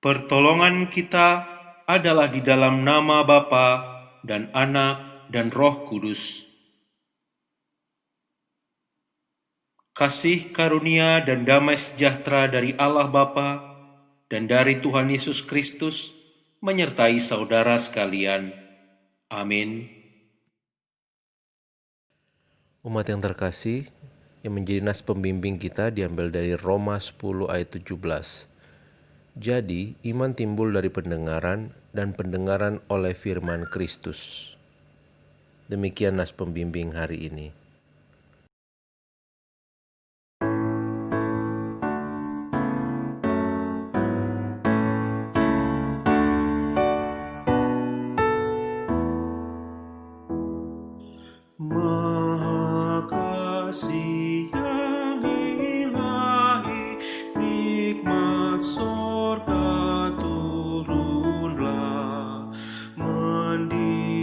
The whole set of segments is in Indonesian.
Pertolongan kita adalah di dalam nama Bapa dan Anak dan Roh Kudus. Kasih karunia dan damai sejahtera dari Allah Bapa dan dari Tuhan Yesus Kristus menyertai saudara sekalian. Amin. Umat yang terkasih, yang menjadi nas pembimbing kita diambil dari Roma 10 ayat 17. Jadi, iman timbul dari pendengaran dan pendengaran oleh firman Kristus. Demikian nas pembimbing hari ini. Maha Kasih yang ilahi, nikmat sorga turunlah, mendiami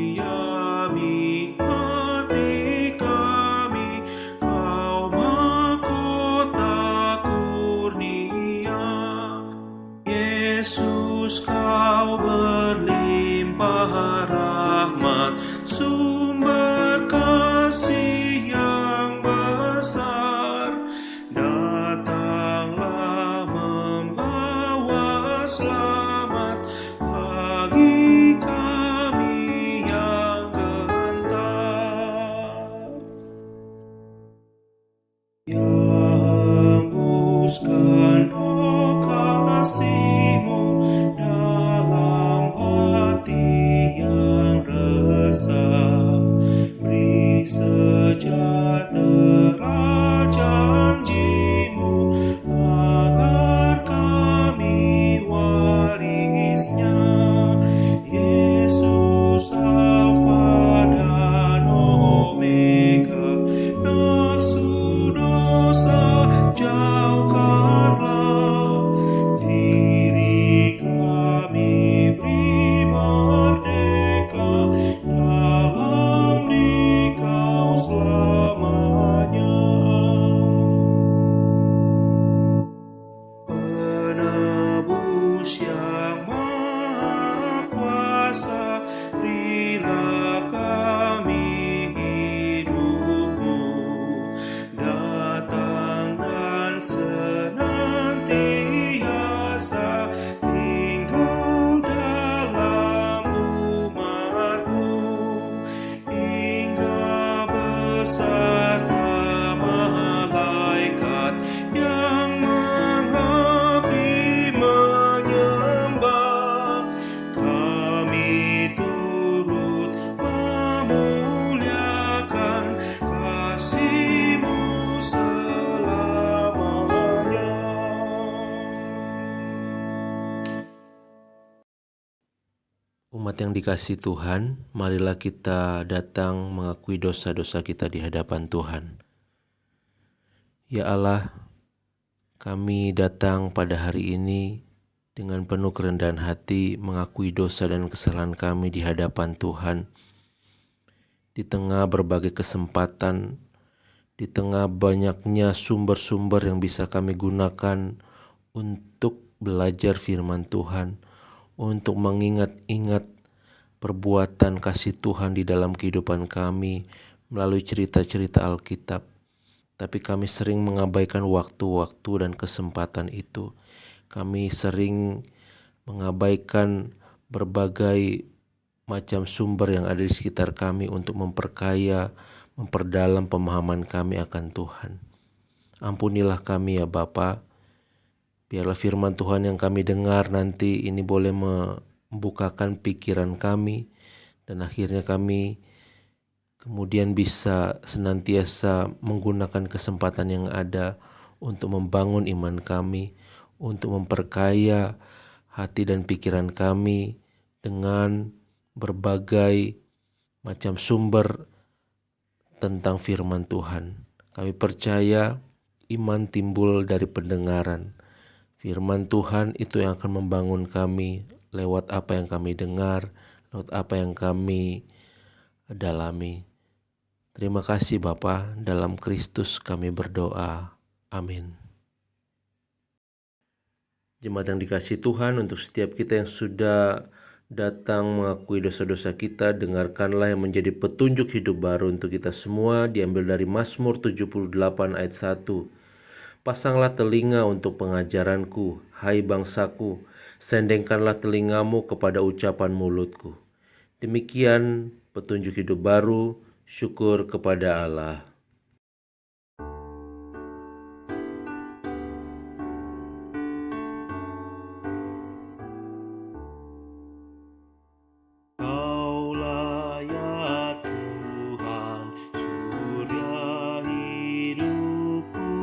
hati kami, Kau mahkota kurnia. Yesus, Kau berlimpah rahmat, sumber kasih yang besar, datanglah membawa selamat bagi kami yang gentar. Hembuskan roh kasih-Mu dalam hati yang resah, beri sejahtera janji-Mu agar kami warisnya. Yesus, Alfa dan Omega, nafsu dosa jauhkanlah, diri kami beri merdeka, dalam Dikau selamanya. Penebus yang Maha Kuasa, berilah kami hidup-Mu, datang dan senantiasa tinggal dalam umat-Mu, hingga beserta malaikat yang mengabdi menyembah. Kami turut memuliakan kasih-Mu selamanya. Umat yang dikasihi Tuhan, marilah kita datang mengakui dosa-dosa kita di hadapan Tuhan. Ya Allah, kami datang pada hari ini dengan penuh kerendahan hati mengakui dosa dan kesalahan kami di hadapan Tuhan. Di tengah berbagai kesempatan, di tengah banyaknya sumber-sumber yang bisa kami gunakan untuk belajar firman Tuhan, untuk mengingat-ingat perbuatan kasih Tuhan di dalam kehidupan kami melalui cerita-cerita Alkitab. Tapi kami sering mengabaikan waktu-waktu dan kesempatan itu. Kami sering mengabaikan berbagai macam sumber yang ada di sekitar kami untuk memperkaya, memperdalam pemahaman kami akan Tuhan. Ampunilah kami ya Bapa. Biarlah firman Tuhan yang kami dengar nanti ini boleh membukakan pikiran kami, dan akhirnya kami kemudian bisa senantiasa menggunakan kesempatan yang ada untuk membangun iman kami, untuk memperkaya hati dan pikiran kami dengan berbagai macam sumber tentang firman Tuhan. Kami percaya iman timbul dari pendengaran. Firman Tuhan itu yang akan membangun kami lewat apa yang kami dengar, lewat apa yang kami dalami. Terima kasih Bapa, dalam Kristus kami berdoa. Amin. Jemaat yang dikasihi Tuhan, untuk setiap kita yang sudah datang mengakui dosa-dosa kita, dengarkanlah yang menjadi petunjuk hidup baru untuk kita semua, diambil dari Mazmur 78 ayat 1. Pasanglah telinga untuk pengajaranku, hai bangsaku, sendengkanlah telingamu kepada ucapan mulutku. Demikian petunjuk hidup baru, syukur kepada Allah. Kaulah ya Tuhan, surya hidupku.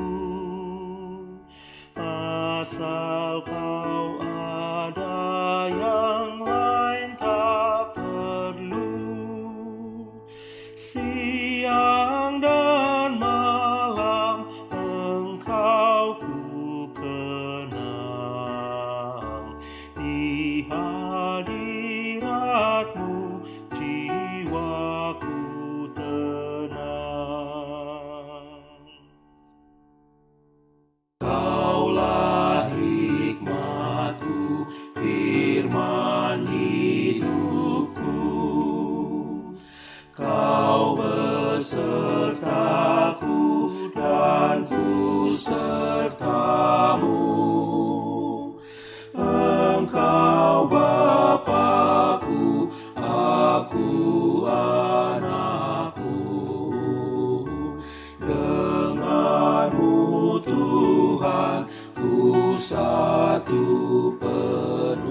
Asal Kau ada, yang lain tak perlu. Siang dan malam Engkau ku kenang. Di hadirat-Mu jiwaku tenang. Kaulah hikmat-Ku, firman hidupku. Kau besertaku dan ku serta-Mu. Engkau Bapa-Ku, aku anak-Mu. Dengan-Mu Tuhan, ku satu penuh.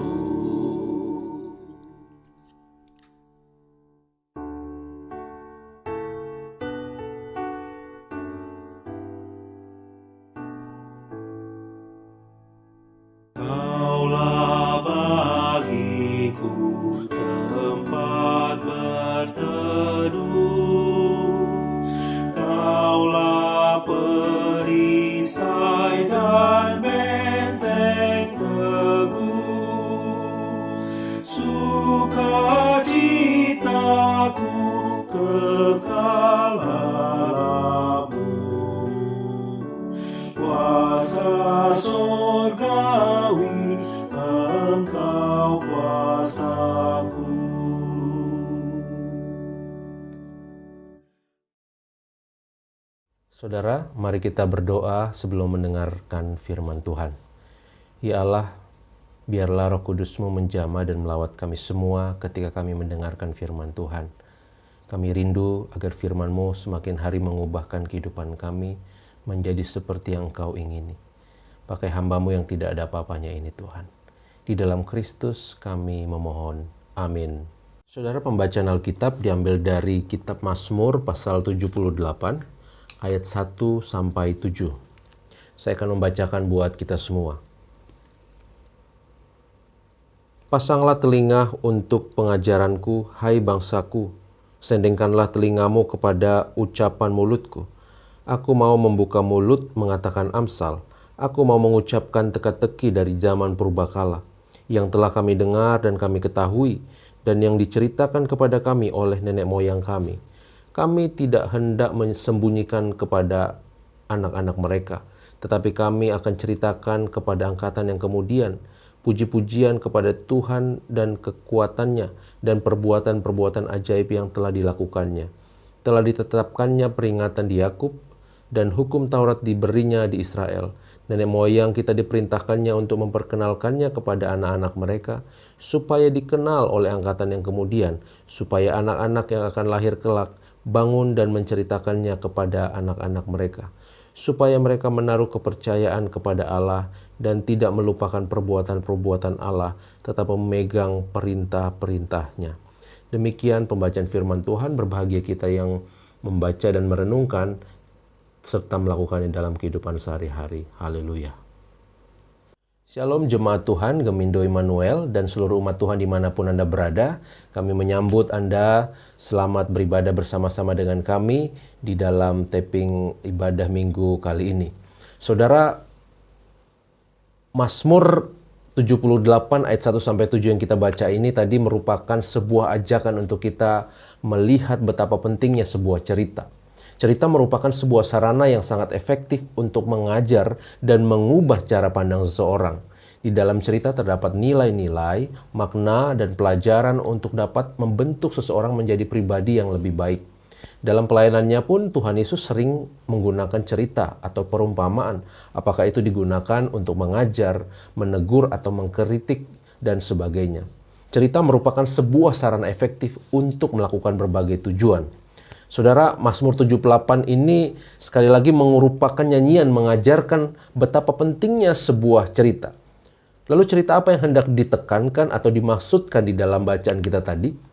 Kaulah bagiku tempat berteduh. Kaulah perisai dan benteng teguh. Sukacitaku kekal dalam-Mu. Kuasa sorgawi, Engkau kuasaku. Saudara, mari kita berdoa sebelum mendengarkan firman Tuhan. Ya Allah, biarlah Roh Kudus-Mu menjamah dan melawat kami semua ketika kami mendengarkan firman Tuhan. Kami rindu agar firman-Mu semakin hari mengubahkan kehidupan kami menjadi seperti yang Engkau ingini. Pakai hamba-Mu yang tidak ada apa-apanya ini Tuhan. Di dalam Kristus kami memohon. Amin. Saudara, pembacaan Alkitab diambil dari kitab Mazmur pasal 78 ayat 1 sampai 7. Saya akan membacakan buat kita semua. Pasanglah telinga untuk pengajaranku, hai bangsaku. Sendengkanlah telingamu kepada ucapan mulutku. Aku mau membuka mulut mengatakan amsal. Aku mau mengucapkan teka-teki dari zaman purbakala, yang telah kami dengar dan kami ketahui, dan yang diceritakan kepada kami oleh nenek moyang kami. Kami tidak hendak mensembunyikan kepada anak-anak mereka, tetapi kami akan ceritakan kepada angkatan yang kemudian, puji-pujian kepada Tuhan dan kekuatannya, dan perbuatan-perbuatan ajaib yang telah dilakukannya. Telah ditetapkannya peringatan di Yakub, dan hukum Taurat diberinya di Israel. Nenek moyang kita diperintahkannya untuk memperkenalkannya kepada anak-anak mereka, supaya dikenal oleh angkatan yang kemudian, supaya anak-anak yang akan lahir kelak bangun dan menceritakannya kepada anak-anak mereka, supaya mereka menaruh kepercayaan kepada Allah dan tidak melupakan perbuatan-perbuatan Allah, tetap memegang perintah-perintahnya. Demikian pembacaan firman Tuhan. Berbahagia kita yang membaca dan merenungkan serta melakukannya dalam kehidupan sehari-hari. Haleluya. Shalom jemaat Tuhan, Gemindo Immanuel, dan seluruh umat Tuhan dimanapun Anda berada. Kami menyambut Anda selamat beribadah bersama-sama dengan kami di dalam taping ibadah minggu kali ini. Saudara, Mazmur 78 ayat 1-7 yang kita baca ini tadi merupakan sebuah ajakan untuk kita melihat betapa pentingnya sebuah cerita. Cerita merupakan sebuah sarana yang sangat efektif untuk mengajar dan mengubah cara pandang seseorang. Di dalam cerita terdapat nilai-nilai, makna, dan pelajaran untuk dapat membentuk seseorang menjadi pribadi yang lebih baik. Dalam pelayanannya pun Tuhan Yesus sering menggunakan cerita atau perumpamaan. Apakah itu digunakan untuk mengajar, menegur, atau mengkritik, dan sebagainya. Cerita merupakan sebuah sarana efektif untuk melakukan berbagai tujuan. Saudara, Mazmur 78 ini sekali lagi merupakan nyanyian mengajarkan betapa pentingnya sebuah cerita. Lalu cerita apa yang hendak ditekankan atau dimaksudkan di dalam bacaan kita tadi?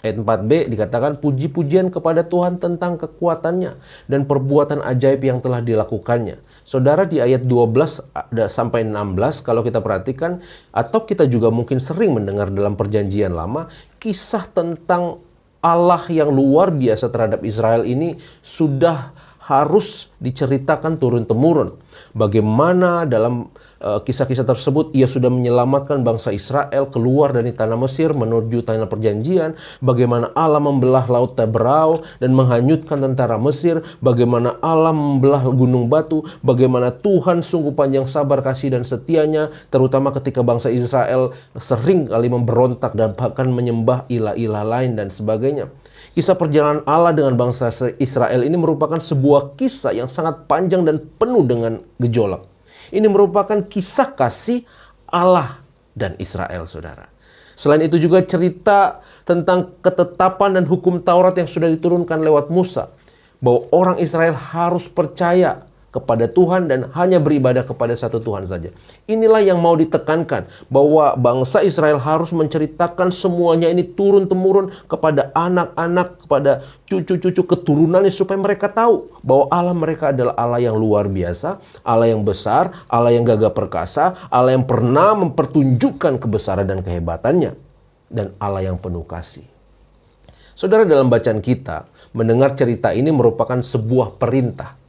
Ayat 4b dikatakan puji-pujian kepada Tuhan tentang kekuatannya dan perbuatan ajaib yang telah dilakukannya. Saudara, di ayat 12 sampai 16 kalau kita perhatikan, atau kita juga mungkin sering mendengar dalam perjanjian lama, kisah tentang Allah yang luar biasa terhadap Israel ini sudah harus diceritakan turun-temurun. Bagaimana dalam kisah-kisah tersebut ia sudah menyelamatkan bangsa Israel keluar dari tanah Mesir menuju tanah perjanjian, bagaimana Allah membelah laut Teberau dan menghanyutkan tentara Mesir, bagaimana Allah membelah gunung batu, bagaimana Tuhan sungguh panjang sabar, kasih, dan setianya, terutama ketika bangsa Israel sering kali memberontak dan bahkan menyembah ilah-ilah lain dan sebagainya. Kisah perjalanan Allah dengan bangsa Israel ini merupakan sebuah kisah yang sangat panjang dan penuh dengan gejolak. Ini merupakan kisah kasih Allah dan Israel, saudara. Selain itu juga cerita tentang ketetapan dan hukum Taurat yang sudah diturunkan lewat Musa. Bahwa orang Israel harus percaya kepada Tuhan dan hanya beribadah kepada satu Tuhan saja. Inilah yang mau ditekankan, bahwa bangsa Israel harus menceritakan semuanya ini turun-temurun kepada anak-anak, kepada cucu-cucu keturunannya, supaya mereka tahu bahwa Allah mereka adalah Allah yang luar biasa, Allah yang besar, Allah yang gagah perkasa, Allah yang pernah mempertunjukkan kebesaran dan kehebatannya, dan Allah yang penuh kasih. Saudara, dalam bacaan kita, mendengar cerita ini merupakan sebuah perintah.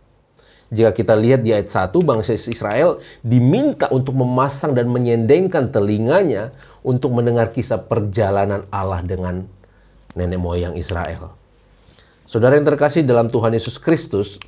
Jika kita lihat di ayat 1, bangsa Israel diminta untuk memasang dan menyendengkan telinganya untuk mendengar kisah perjalanan Allah dengan nenek moyang Israel. Saudara yang terkasih dalam Tuhan Yesus Kristus,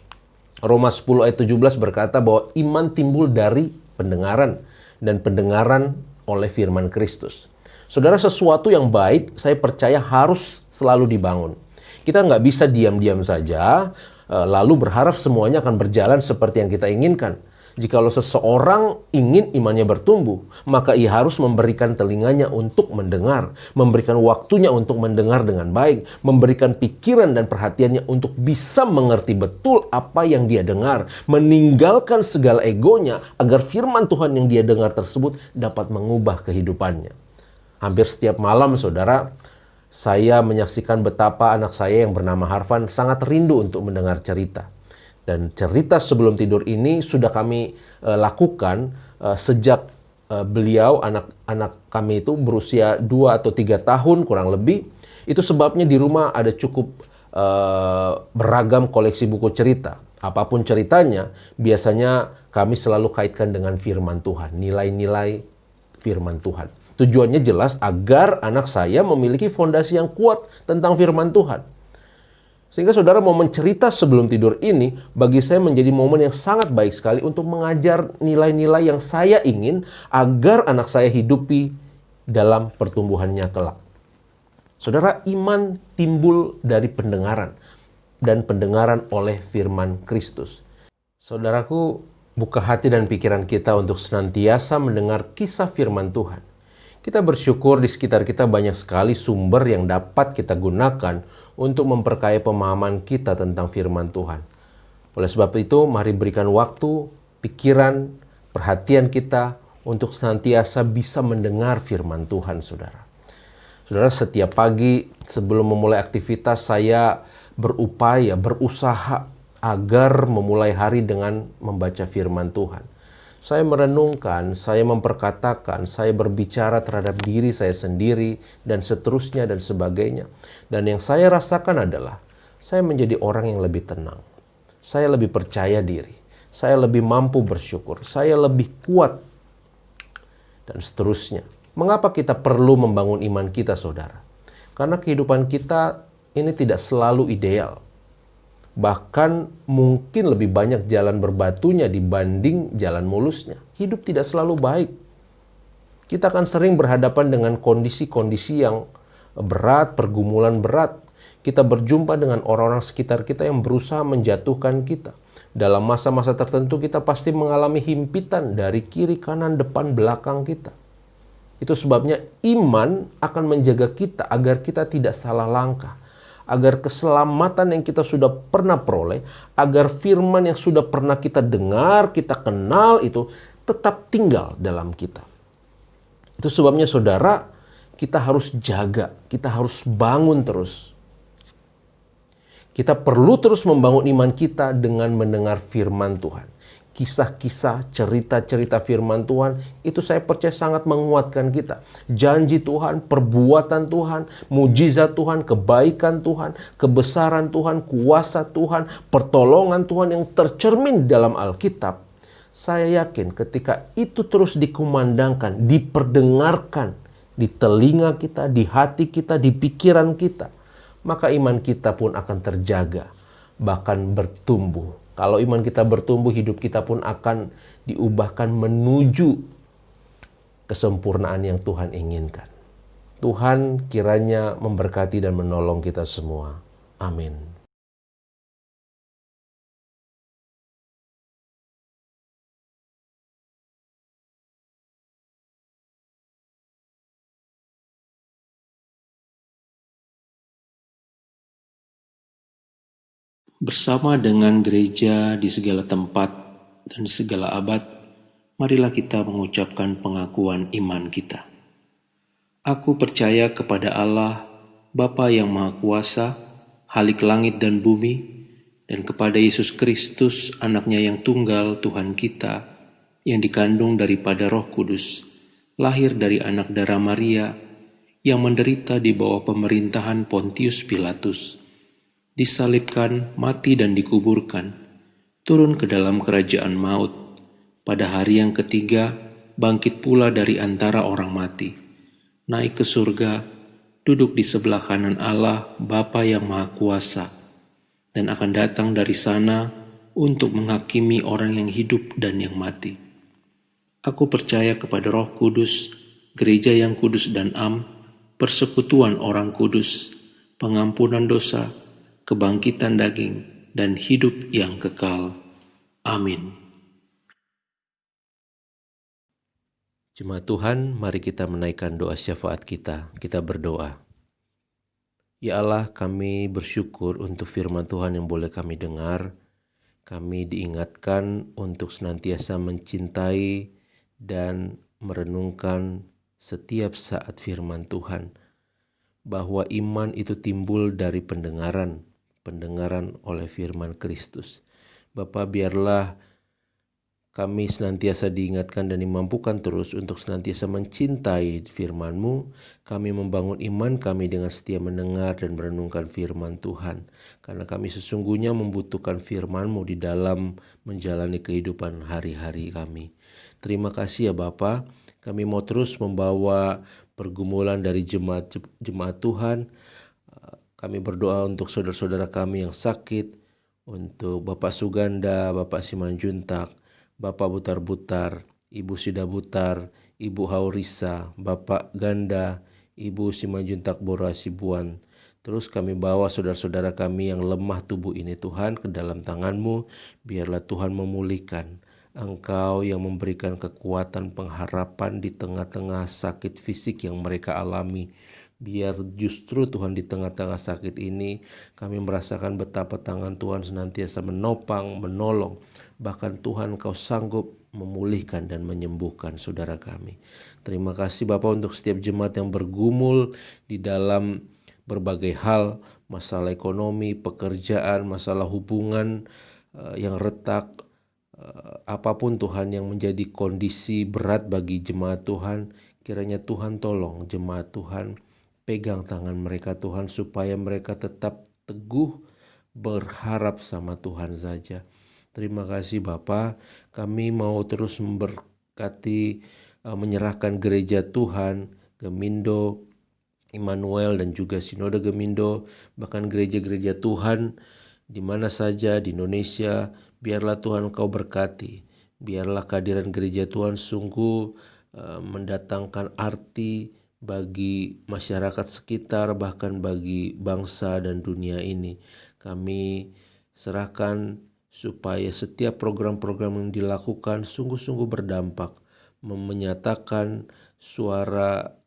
Roma 10 ayat 17 berkata bahwa iman timbul dari pendengaran, dan pendengaran oleh firman Kristus. Saudara, sesuatu yang baik saya percaya harus selalu dibangun. Kita nggak bisa diam-diam saja lalu berharap semuanya akan berjalan seperti yang kita inginkan. Jikalau seseorang ingin imannya bertumbuh, maka ia harus memberikan telinganya untuk mendengar, memberikan waktunya untuk mendengar dengan baik, memberikan pikiran dan perhatiannya untuk bisa mengerti betul apa yang dia dengar, meninggalkan segala egonya agar firman Tuhan yang dia dengar tersebut dapat mengubah kehidupannya. Hampir setiap malam, saudara, saya menyaksikan betapa anak saya yang bernama Harvan sangat rindu untuk mendengar cerita. Dan cerita sebelum tidur ini sudah kami lakukan sejak beliau, anak kami itu berusia 2 atau 3 tahun kurang lebih. Itu sebabnya di rumah ada cukup beragam koleksi buku cerita. Apapun ceritanya, biasanya kami selalu kaitkan dengan firman Tuhan, nilai-nilai firman Tuhan. Tujuannya jelas agar anak saya memiliki fondasi yang kuat tentang firman Tuhan. Sehingga saudara, momen cerita sebelum tidur ini bagi saya menjadi momen yang sangat baik sekali untuk mengajar nilai-nilai yang saya ingin agar anak saya hidupi dalam pertumbuhannya kelak. Saudara, iman timbul dari pendengaran, dan pendengaran oleh firman Kristus. Saudaraku, buka hati dan pikiran kita untuk senantiasa mendengar kisah firman Tuhan. Kita bersyukur di sekitar kita banyak sekali sumber yang dapat kita gunakan untuk memperkaya pemahaman kita tentang firman Tuhan. Oleh sebab itu, mari berikan waktu, pikiran, perhatian kita untuk senantiasa bisa mendengar firman Tuhan, saudara. Saudara, setiap pagi sebelum memulai aktivitas saya berusaha agar memulai hari dengan membaca firman Tuhan. Saya merenungkan, saya memperkatakan, saya berbicara terhadap diri saya sendiri, dan seterusnya dan sebagainya. Dan yang saya rasakan adalah, saya menjadi orang yang lebih tenang. Saya lebih percaya diri. Saya lebih mampu bersyukur. Saya lebih kuat. Dan seterusnya. Mengapa kita perlu membangun iman kita, saudara? Karena kehidupan kita ini tidak selalu ideal. Bahkan mungkin lebih banyak jalan berbatunya dibanding jalan mulusnya. Hidup tidak selalu baik. Kita akan sering berhadapan dengan kondisi-kondisi yang berat, pergumulan berat. Kita berjumpa dengan orang-orang sekitar kita yang berusaha menjatuhkan kita. Dalam masa-masa tertentu kita pasti mengalami himpitan dari kiri, kanan, depan, belakang kita. Itu sebabnya iman akan menjaga kita agar kita tidak salah langkah. Agar keselamatan yang kita sudah pernah peroleh, agar firman yang sudah pernah kita dengar, kita kenal itu tetap tinggal dalam kita. Itu sebabnya saudara, kita harus jaga, kita harus bangun terus. Kita perlu terus membangun iman kita dengan mendengar firman Tuhan. Kisah-kisah, cerita-cerita firman Tuhan, itu saya percaya sangat menguatkan kita. Janji Tuhan, perbuatan Tuhan, mujizat Tuhan, kebaikan Tuhan, kebesaran Tuhan, kuasa Tuhan, pertolongan Tuhan yang tercermin dalam Alkitab. Saya yakin ketika itu terus dikumandangkan, diperdengarkan di telinga kita, di hati kita, di pikiran kita, maka iman kita pun akan terjaga, bahkan bertumbuh. Kalau iman kita bertumbuh, hidup kita pun akan diubahkan menuju kesempurnaan yang Tuhan inginkan. Tuhan kiranya memberkati dan menolong kita semua. Amin. Bersama dengan gereja di segala tempat dan di segala abad, marilah kita mengucapkan pengakuan iman kita. Aku percaya kepada Allah, Bapa yang Maha Kuasa, Halik langit dan bumi, dan kepada Yesus Kristus, anaknya yang tunggal, Tuhan kita, yang dikandung daripada Roh Kudus, lahir dari anak darah Maria, yang menderita di bawah pemerintahan Pontius Pilatus, disalibkan, mati dan dikuburkan, turun ke dalam kerajaan maut, pada hari yang ketiga bangkit pula dari antara orang mati, naik ke surga, duduk di sebelah kanan Allah Bapa yang Maha Kuasa, dan akan datang dari sana untuk menghakimi orang yang hidup dan yang mati. Aku percaya kepada Roh Kudus, gereja yang kudus dan persekutuan orang kudus, pengampunan dosa, kebangkitan daging, dan hidup yang kekal. Amin. Jemaat Tuhan, mari kita menaikkan doa syafaat kita. Kita berdoa. Ya Allah, kami bersyukur untuk firman Tuhan yang boleh kami dengar. Kami diingatkan untuk senantiasa mencintai dan merenungkan setiap saat firman Tuhan. Bahwa iman itu timbul dari pendengaran oleh firman Kristus. Bapa, biarlah kami senantiasa diingatkan dan dimampukan terus untuk senantiasa mencintai firman-Mu. Kami membangun iman kami dengan setia mendengar dan merenungkan firman Tuhan. Karena kami sesungguhnya membutuhkan firman-Mu di dalam menjalani kehidupan hari-hari kami. Terima kasih ya Bapa. Kami mau terus membawa pergumulan dari jemaat Tuhan. Kami berdoa untuk saudara-saudara kami yang sakit, untuk Bapak Suganda, Bapak Simanjuntak, Bapak Butar-Butar, Ibu Sidabutar, Ibu Haurisa, Bapak Ganda, Ibu Simanjuntak Bora Sibuan. Terus kami bawa saudara-saudara kami yang lemah tubuh ini Tuhan ke dalam tangan-Mu. Biarlah Tuhan memulihkan. Engkau yang memberikan kekuatan pengharapan di tengah-tengah sakit fisik yang mereka alami. Biar justru Tuhan di tengah-tengah sakit ini kami merasakan betapa tangan Tuhan senantiasa menopang, menolong. Bahkan Tuhan Kau sanggup memulihkan dan menyembuhkan saudara kami. Terima kasih Bapak untuk setiap jemaat yang bergumul di dalam berbagai hal, masalah ekonomi, pekerjaan, masalah hubungan yang retak, apapun Tuhan yang menjadi kondisi berat bagi jemaat Tuhan. Kiranya Tuhan tolong jemaat Tuhan, pegang tangan mereka Tuhan supaya mereka tetap teguh berharap sama Tuhan saja. Terima kasih Bapa, kami mau terus memberkati, menyerahkan gereja Tuhan, Gemindo, Immanuel dan juga Sinode Gemindo, bahkan gereja-gereja Tuhan di mana saja di Indonesia. Biarlah Tuhan Kau berkati, biarlah kehadiran gereja Tuhan sungguh mendatangkan arti bagi masyarakat sekitar, bahkan bagi bangsa dan dunia ini. Kami serahkan supaya setiap program-program yang dilakukan sungguh-sungguh berdampak, menyatakan suara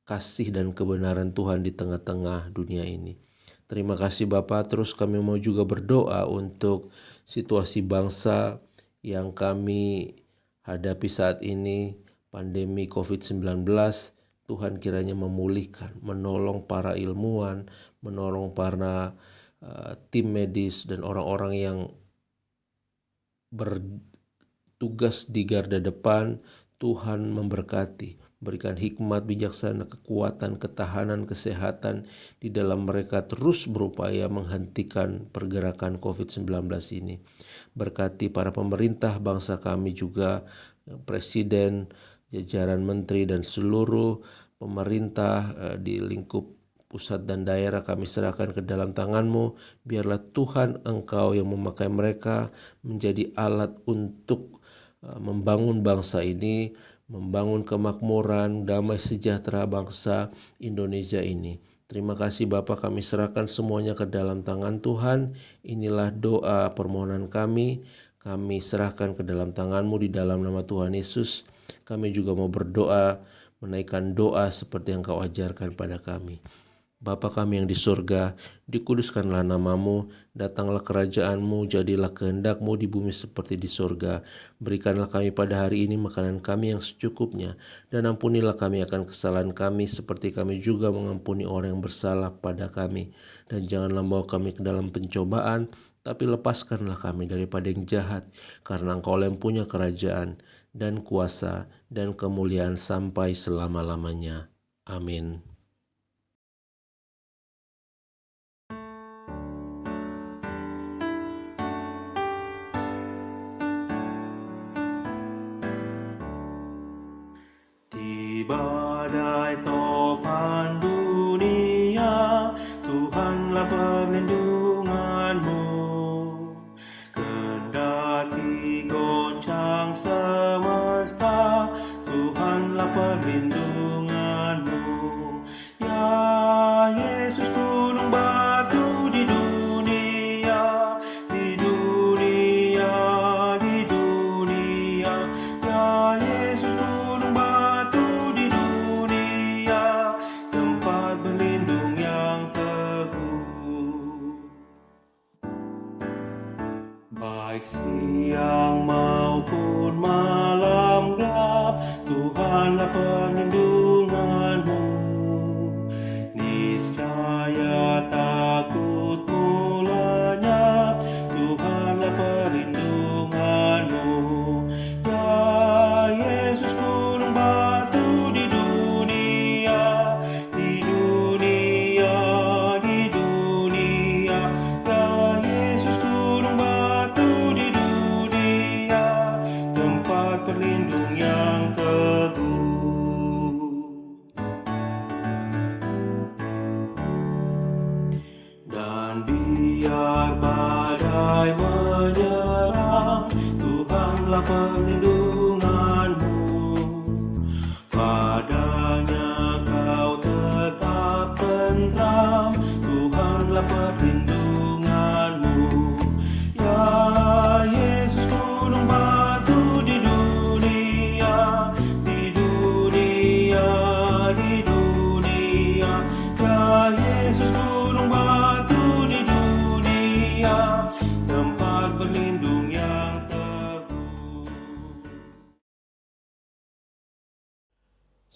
kasih dan kebenaran Tuhan di tengah-tengah dunia ini. Terima kasih Bapak. Terus kami mau juga berdoa untuk situasi bangsa yang kami hadapi saat ini, pandemi COVID-19. Tuhan kiranya memulihkan, menolong para ilmuwan, menolong para tim medis dan orang-orang yang bertugas di garda depan. Tuhan memberkati, berikan hikmat, bijaksana, kekuatan, ketahanan, kesehatan di dalam mereka terus berupaya menghentikan pergerakan COVID-19 ini. Berkati para pemerintah bangsa kami juga, Presiden, jajaran menteri dan seluruh pemerintah di lingkup pusat dan daerah kami serahkan ke dalam tangan-Mu. Biarlah Tuhan Engkau yang memakai mereka menjadi alat untuk membangun bangsa ini, membangun kemakmuran, damai sejahtera bangsa Indonesia ini. Terima kasih Bapak, kami serahkan semuanya ke dalam tangan Tuhan. Inilah doa permohonan kami serahkan ke dalam tangan-Mu di dalam nama Tuhan Yesus. Kami juga mau berdoa, menaikkan doa seperti yang Kau ajarkan pada kami. Bapa kami yang di surga, dikuduskanlah nama-Mu, datanglah kerajaan-Mu, jadilah kehendak-Mu di bumi seperti di surga. Berikanlah kami pada hari ini makanan kami yang secukupnya, dan ampunilah kami akan kesalahan kami seperti kami juga mengampuni orang yang bersalah pada kami. Dan janganlah bawa kami ke dalam pencobaan, tapi lepaskanlah kami daripada yang jahat, karena Engkau yang punya kerajaan dan kuasa dan kemuliaan sampai selama-lamanya. Amin. Di badai topan dunia, Tuhanlah perlindunganmu. Kendati goncang semesta, Tuhanlah perlindunganmu. Ya Yesus gunung batu di dunia, di dunia, di dunia. Ya Yesus gunung batu di dunia, tempat berlindung yang teguh. Baik siang maupun malam gelap, Tuhanlah perlindunganmu. Niscaya takutmu lenyap, Tuhanlah perlindunganmu. Ya Yesus gunung batu di dunia, di dunia, di dunia. Ya Yesus gunung batu di dunia, tempat berlindung yang teguh. Dan biar badai menyerang, Tuhanlah perlindunganmu. Padanya kau tetap tentram, Tuhanlah perlindunganmu. Ya Yesus gunung batu di dunia, di dunia, di dunia. Ya Yesus gunung batu di dunia, tempat berlindung yang teguh.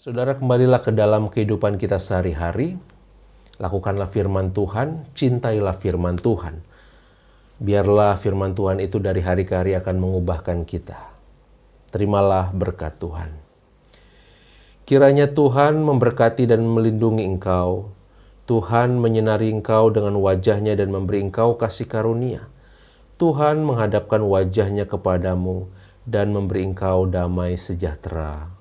Saudara, kembalilah ke dalam kehidupan kita sehari-hari. Lakukanlah firman Tuhan, cintailah firman Tuhan. Biarlah firman Tuhan itu dari hari ke hari akan mengubahkan kita. Terimalah berkat Tuhan. Kiranya Tuhan memberkati dan melindungi engkau. Tuhan menyinari engkau dengan wajah-Nya dan memberi engkau kasih karunia. Tuhan menghadapkan wajah-Nya kepadamu dan memberi engkau damai sejahtera.